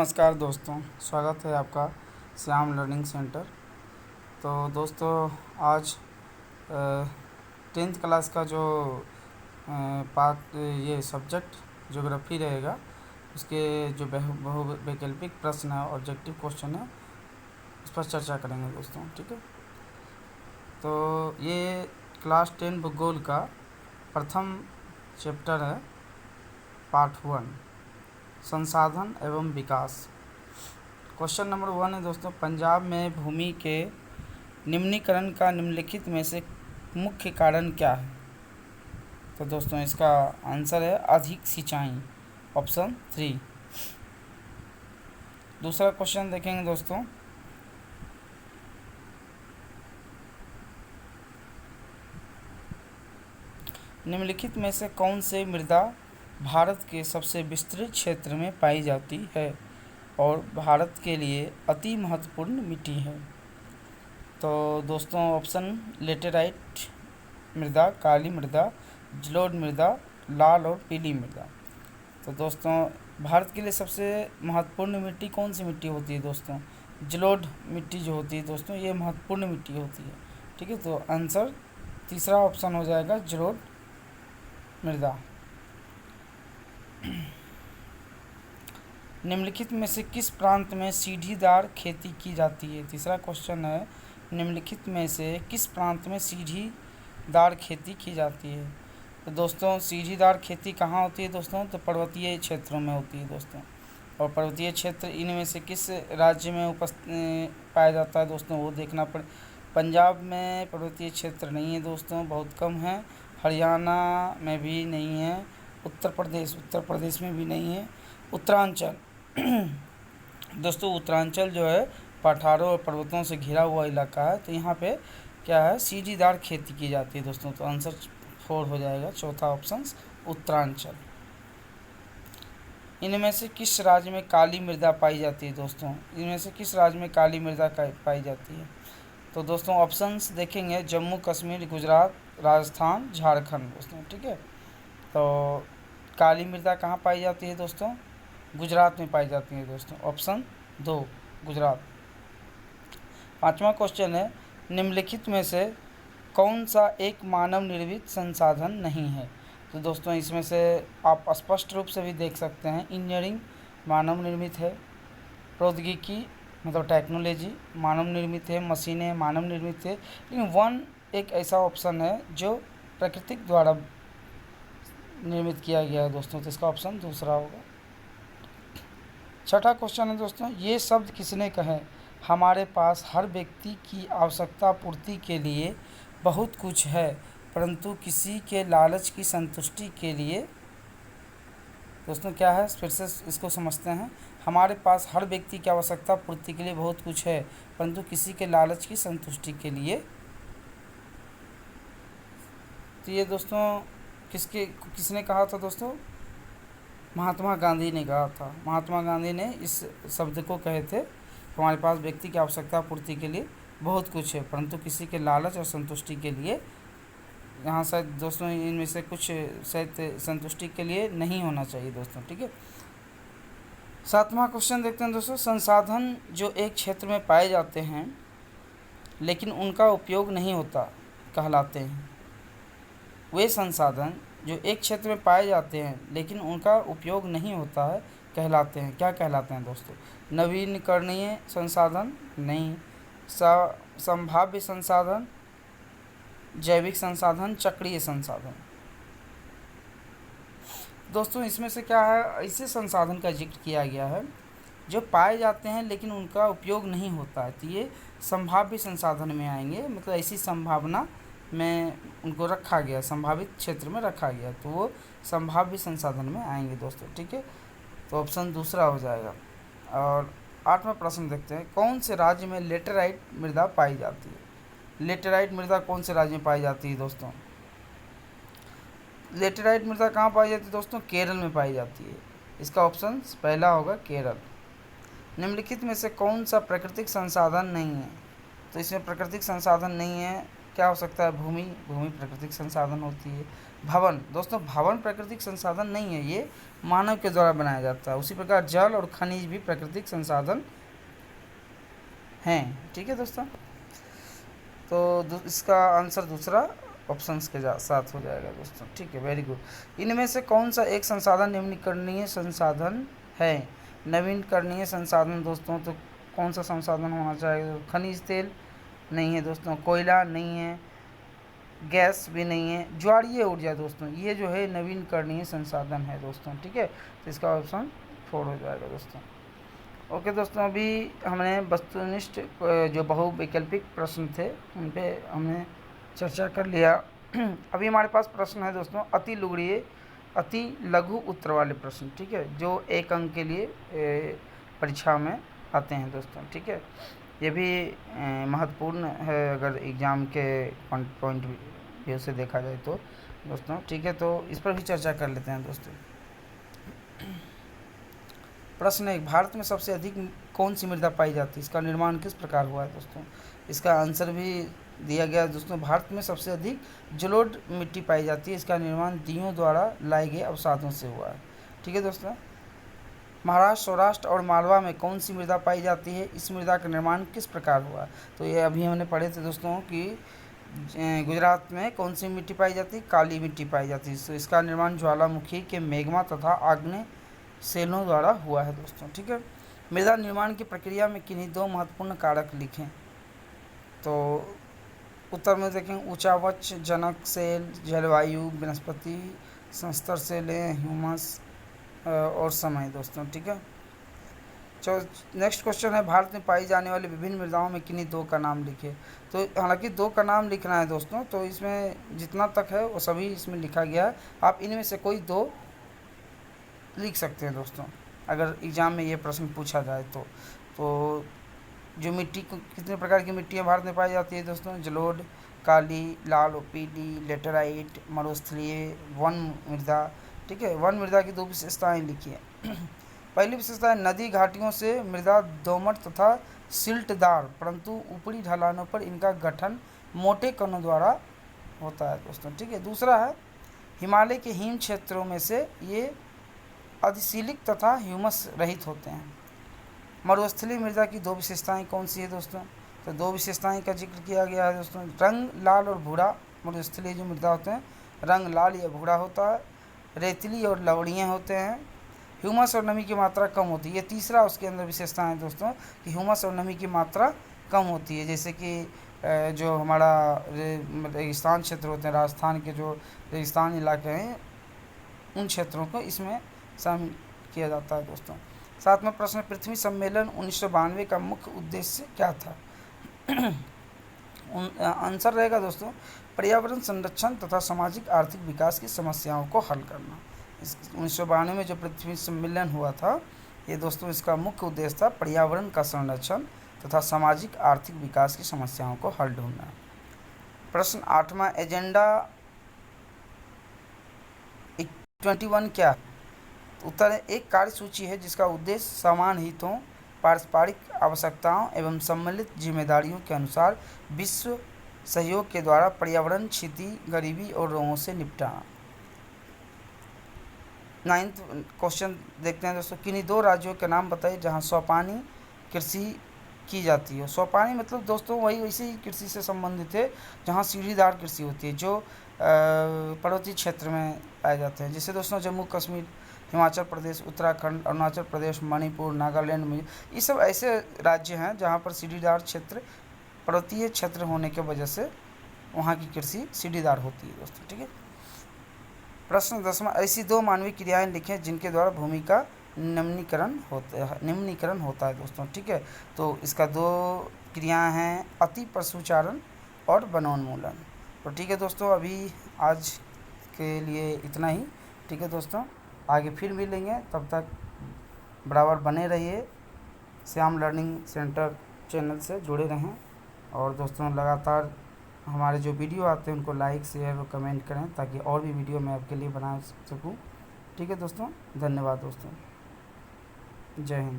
नमस्कार दोस्तों, स्वागत है आपका श्याम लर्निंग सेंटर। तो दोस्तों आज 10th क्लास का जो पार्ट ये सब्जेक्ट ज्योग्राफी रहेगा, उसके जो बहु वैकल्पिक प्रश्न है, ऑब्जेक्टिव क्वेश्चन है, उस पर चर्चा करेंगे दोस्तों। ठीक है, तो ये क्लास 10 भूगोल का प्रथम चैप्टर है, पार्ट 1 संसाधन एवं विकास। क्वेश्चन नंबर 1 है दोस्तों, पंजाब में भूमि के निम्नीकरण का निम्नलिखित में से मुख्य कारण क्या है? तो दोस्तों इसका आंसर है अधिक सिंचाई, ऑप्शन 3। दूसरा क्वेश्चन देखेंगे दोस्तों, निम्नलिखित में से कौन से मृदा भारत के सबसे विस्तृत क्षेत्र में पाई जाती है और भारत के लिए अति महत्वपूर्ण मिट्टी है? तो दोस्तों ऑप्शन लेटेराइट मृदा, काली मृदा, जलोढ़ मृदा, लाल और पीली मृदा। तो दोस्तों भारत के लिए सबसे महत्वपूर्ण मिट्टी कौन सी मिट्टी होती है दोस्तों? जलोढ़ मिट्टी जो होती है दोस्तों, ये महत्वपूर्ण मिट्टी होती है। ठीक है, तो आंसर तीसरा ऑप्शन हो जाएगा जलोढ़ मृदा। निम्नलिखित में से किस प्रांत में सीढ़ीदार खेती की जाती है? तीसरा क्वेश्चन है, निम्नलिखित में से किस प्रांत में सीढ़ीदार खेती की जाती है? तो दोस्तों सीढ़ीदार खेती कहाँ होती है दोस्तों? तो पर्वतीय क्षेत्रों में होती है दोस्तों। और पर्वतीय क्षेत्र इनमें से किस राज्य में पाया जाता है दोस्तों, वो देखना पड़े। पंजाब में पर्वतीय क्षेत्र नहीं है दोस्तों, बहुत कम है। हरियाणा में भी नहीं है। उत्तर प्रदेश में भी नहीं है। उत्तरांचल दोस्तों उत्तरांचल जो है पठारों और पर्वतों से घिरा हुआ इलाका है, तो यहाँ पे क्या है, सीढ़ीदार खेती की जाती है दोस्तों। तो आंसर 4 हो जाएगा, चौथा ऑप्शन उत्तरांचल। इनमें से किस राज्य में काली मृदा पाई जाती है दोस्तों? इनमें से किस राज्य में काली मृदा पाई जाती है? तो दोस्तों ऑप्शंस देखेंगे, जम्मू कश्मीर, गुजरात, राजस्थान, झारखंड दोस्तों। ठीक है, तो काली मृदा कहाँ पाई जाती है दोस्तों? गुजरात में पाई जाती है दोस्तों, ऑप्शन 2 गुजरात। पांचवा क्वेश्चन है, निम्नलिखित में से कौन सा एक मानव निर्मित संसाधन नहीं है? तो दोस्तों इसमें से आप स्पष्ट रूप से भी देख सकते हैं, इंजीनियरिंग मानव निर्मित है, प्रौद्योगिकी मतलब टेक्नोलॉजी मानव निर्मित है, मशीनें मानव निर्मित है, लेकिन वन एक ऐसा ऑप्शन है जो प्राकृतिक द्वारा निर्मित किया गया है दोस्तों, तो इसका ऑप्शन दूसरा होगा। छठा क्वेश्चन है दोस्तों, ये शब्द किसने कहे? हमारे पास हर व्यक्ति की आवश्यकता पूर्ति के लिए बहुत कुछ है, परंतु किसी के लालच की संतुष्टि के लिए दोस्तों क्या है, फिर से इसको समझते हैं। हमारे पास हर व्यक्ति की आवश्यकता पूर्ति के लिए बहुत कुछ है, परंतु किसी के लालच की संतुष्टि के लिए। तो ये दोस्तों किसने कहा था दोस्तों? महात्मा गांधी ने कहा था। महात्मा गांधी ने इस शब्द को कहे थे, हमारे पास व्यक्ति की आवश्यकता पूर्ति के लिए बहुत कुछ है, परंतु किसी के लालच और संतुष्टि के लिए। यहाँ शायद दोस्तों इनमें से कुछ शायद संतुष्टि के लिए नहीं होना चाहिए दोस्तों। ठीक है, सातवां क्वेश्चन देखते हैं दोस्तों, संसाधन जो एक क्षेत्र में पाए जाते हैं लेकिन उनका उपयोग नहीं होता कहलाते हैं। वे संसाधन जो एक क्षेत्र में पाए जाते हैं लेकिन उनका उपयोग नहीं होता है कहलाते हैं, क्या कहलाते हैं दोस्तों? नवीनकरणीय संसाधन नहीं, संभाव्य संसाधन, जैविक संसाधन, चक्रीय संसाधन। दोस्तों इसमें से क्या है, ऐसे संसाधन का जिक्र किया गया है जो पाए जाते हैं लेकिन उनका उपयोग नहीं होता है, तो ये संभाव्य संसाधन में आएंगे। मतलब ऐसी संभावना में उनको रखा गया, संभावित क्षेत्र में रखा गया, तो वो संभाव्य संसाधन में आएंगे दोस्तों। ठीक है, तो ऑप्शन दूसरा हो जाएगा। और आठवां प्रश्न देखते हैं, कौन से राज्य में लेटेराइट मृदा पाई जाती है? लेटेराइट मृदा कौन से राज्य में पाई जाती है दोस्तों? लेटेराइट मृदा कहाँ पाई जाती है दोस्तों? केरल में पाई जाती है, इसका ऑप्शन पहला होगा केरल। निम्नलिखित में से कौन सा प्राकृतिक संसाधन नहीं है? तो इसमें प्राकृतिक संसाधन नहीं है, क्या हो सकता है? भूमि, भूमि प्राकृतिक संसाधन होती है। भवन, दोस्तों भवन प्राकृतिक संसाधन नहीं है, ये मानव के द्वारा बनाया जाता है। उसी प्रकार जल और खनिज भी प्राकृतिक संसाधन हैं। ठीक है दोस्तों, तो इसका आंसर दूसरा ऑप्शंस के साथ हो जाएगा दोस्तों। ठीक है, वेरी गुड। इनमें से कौन सा एक संसाधन नवीकरणीय संसाधन है? नवीकरणीय संसाधन दोस्तों, तो कौन सा संसाधन होना चाहिए? खनिज तेल नहीं है दोस्तों, कोयला नहीं है, गैस भी नहीं है, ज्वारीय ऊर्जा दोस्तों, ये जो है नवीकरणीय संसाधन है दोस्तों। ठीक है, तो इसका ऑप्शन 4 हो जाएगा दोस्तों। ओके दोस्तों, अभी हमने वस्तुनिष्ठ जो बहुवैकल्पिक प्रश्न थे उन पे हमने चर्चा कर लिया। अभी हमारे पास प्रश्न है दोस्तों अति लुगड़ीय, अति लघु उत्तर वाले प्रश्न। ठीक है, जो 1 अंक के लिए परीक्षा में आते हैं दोस्तों। ठीक है, ये भी महत्वपूर्ण है अगर एग्ज़ाम के पॉइंट व्यू से देखा जाए तो दोस्तों। ठीक है, तो इस पर भी चर्चा कर लेते हैं दोस्तों। प्रश्न 1, भारत में सबसे अधिक कौन सी मृदा पाई जाती है? इसका निर्माण किस प्रकार हुआ है दोस्तों? इसका आंसर भी दिया गया है दोस्तों। भारत में सबसे अधिक जलोढ़ मिट्टी पाई जाती है, इसका निर्माण दीयों द्वारा लाए गए अवसादों से हुआ है। ठीक है दोस्तों, महाराष्ट्र, सौराष्ट्र और मालवा में कौन सी मृदा पाई जाती है? इस मृदा का निर्माण किस प्रकार हुआ? तो ये अभी हमने पढ़े थे दोस्तों कि गुजरात में कौन सी मिट्टी पाई जाती है? काली मिट्टी पाई जाती है। तो इसका निर्माण ज्वालामुखी के मैग्मा तथा आग्नेय सेलों द्वारा हुआ है दोस्तों। ठीक है, मृदा निर्माण की प्रक्रिया में किन्हीं 2 महत्वपूर्ण कारक लिखें। तो उत्तर में देखें ऊंचावच जनक सेल, जलवायु, वनस्पति संस्तर सेलें, ह्यूमस और समय दोस्तों। ठीक है, नेक्स्ट क्वेश्चन है भारत में पाई जाने वाली विभिन्न मृदाओं में किन्हीं 2 का नाम लिखे। तो हालांकि 2 का नाम लिखना है दोस्तों, तो इसमें जितना तक है वो सभी इसमें लिखा गया है। आप इनमें से कोई 2 लिख सकते हैं दोस्तों अगर एग्ज़ाम में ये प्रश्न पूछा जाए तो जो मिट्टी कितने प्रकार की मिट्टियाँ भारत में पाई जाती है दोस्तों? जलोढ़, काली, लाल और पीली, लेटेराइट, मरुस्थलीय, वन मृदा। ठीक है, वन मृदा की 2 विशेषताएँ लिखिए। पहली विशेषता है नदी घाटियों से मृदा दोमट तथा सिल्टदार, परंतु ऊपरी ढलानों पर इनका गठन मोटे कणों द्वारा होता है दोस्तों। ठीक है, दूसरा है हिमालय के हिम क्षेत्रों में से ये अधिशीलिक तथा ह्यूमस रहित होते हैं। मरुस्थलीय मृदा की 2 विशेषताएं कौन सी है दोस्तों? तो 2 विशेषताएं का जिक्र किया गया है दोस्तों। रंग लाल और भूरा, मरुस्थलीय जो मृदा होते हैं रंग लाल या भूरा होता है। रेतीली और लवणीय होते हैं। ह्यूमस और नमी की मात्रा कम होती है। ये तीसरा उसके अंदर विशेषता है दोस्तों कि ह्यूमस और नमी की मात्रा कम होती है। जैसे कि जो हमारा रेगिस्तान क्षेत्र होते हैं, राजस्थान के जो रेगिस्तान इलाके हैं उन क्षेत्रों को इसमें शामिल किया जाता है दोस्तों। 7वां प्रश्न, पृथ्वी सम्मेलन 1992 का मुख्य उद्देश्य क्या था? आंसर रहेगा दोस्तों पर्यावरण संरक्षण तथा सामाजिक आर्थिक विकास की समस्याओं को हल करना। 1992 में जो पृथ्वी सम्मेलन हुआ था ये दोस्तों इसका मुख्य उद्देश्य था पर्यावरण का संरक्षण तथा सामाजिक आर्थिक विकास की समस्याओं को हल ढूंढना। प्रश्न 8वां, एजेंडा 21 क्या? उत्तर है एक कार्यसूची है जिसका उद्देश्य समान हितों, पारस्परिक आवश्यकताओं एवं सम्मिलित जिम्मेदारियों के अनुसार विश्व सहयोग के द्वारा पर्यावरण क्षति, गरीबी और रोगों से निपटाना। 9th क्वेश्चन देखते हैं दोस्तों, किन्हीं 2 राज्यों के नाम बताइए जहां सोपानी कृषि की जाती है। सोपानी मतलब दोस्तों वैसे ही कृषि से संबंधित है जहां सीढ़ीदार कृषि होती है जो पर्वतीय क्षेत्र में पाए जाते हैं। जैसे दोस्तों जम्मू कश्मीर, हिमाचल प्रदेश, उत्तराखंड, अरुणाचल प्रदेश, मणिपुर, नागालैंड में ये सब ऐसे राज्य हैं जहाँ पर सीढ़ीदार क्षेत्र, पर्वतीय क्षेत्र होने की वजह से वहाँ की कृषि सीढ़ीदार होती है दोस्तों। ठीक है, प्रश्न 10वां, ऐसी 2 मानवीय क्रियाएं लिखें जिनके द्वारा भूमि का निम्नीकरण होता है दोस्तों। ठीक है, तो इसका 2 क्रियाएं हैं अति पशुचारण और वनोन्मूलन। तो ठीक है दोस्तों, अभी आज के लिए इतना ही। ठीक है दोस्तों, आगे फिर मिलेंगे, तब तक बराबर बने रहिए, श्याम लर्निंग सेंटर चैनल से जुड़े रहें और दोस्तों लगातार हमारे जो वीडियो आते हैं उनको लाइक, शेयर और कमेंट करें ताकि और भी वीडियो मैं आपके लिए बना सकूं। ठीक है दोस्तों, धन्यवाद दोस्तों, जय हिंद।